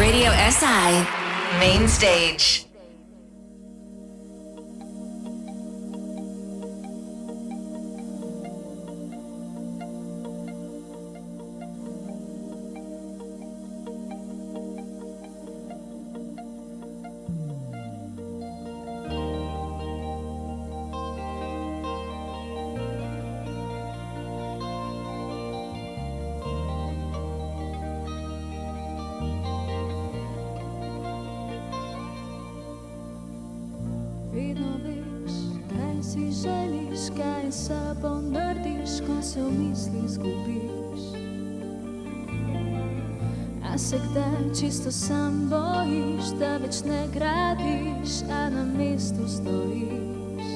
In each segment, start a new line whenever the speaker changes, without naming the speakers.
Radio SI Main Stage.
Vedno veš, kaj si želiš, kaj sabo narediš, ko se v misli zgubiš. A se kdaj čisto sam bojiš, da več ne gradiš, a na mestu stojiš.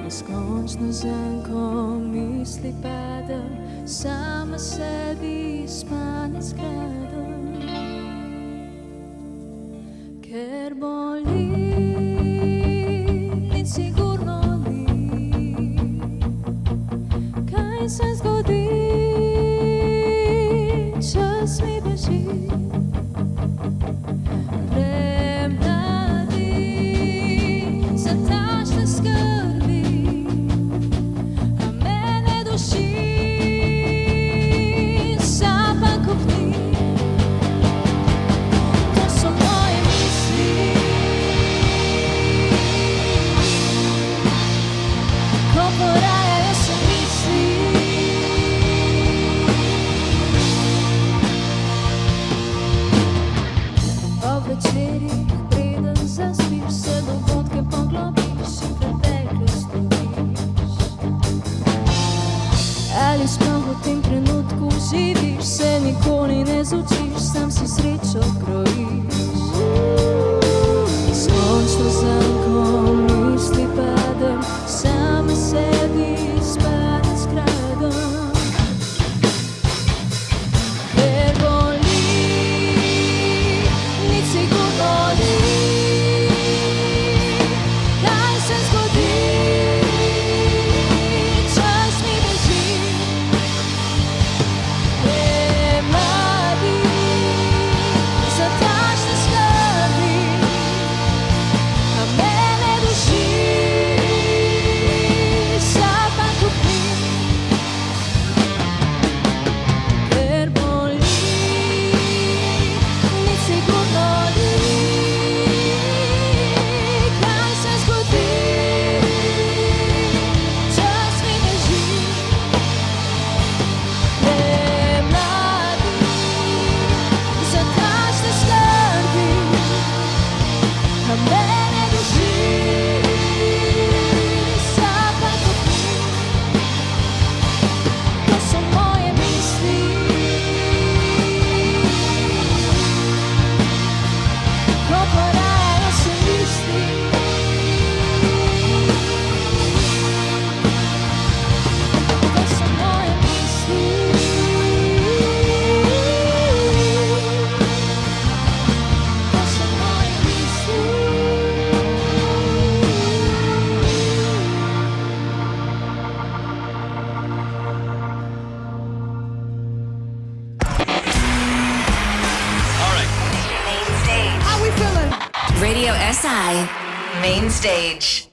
Neskončno zanko misli pada, sama sebi spane skradam. Ker boli, sigurno ni. Kaj se zgodi, čas mi beži. Premladi za takšne skrbi, a mene duši sama kopni. To so moje misli, ko porajajo se misli. Ob večerih, preden zaspiš, se dogodke poglobiš in preteklost loviš. Ali sploh v tem trenutku živiš, se nikoli ne zučiš, sam si srečo krojiš. Neskončno zanko misli padem, sama sebi spane skradam. Ker boli, nič sigurno ni. Kaj se zgodi, čas mi beži. Premladi za takšne skrbi, a mene duši sama kopni. Ker boli, nič sigurno ni. Kaj se zgodi, čas mi beži. Premladi za takšne skrbi, a mene duši sama kopni. To so moje misli, ko porajajo se misli. To so moje misli, to so moje misli.
Main Stage.
How we feeling?
Radio SI Main Stage.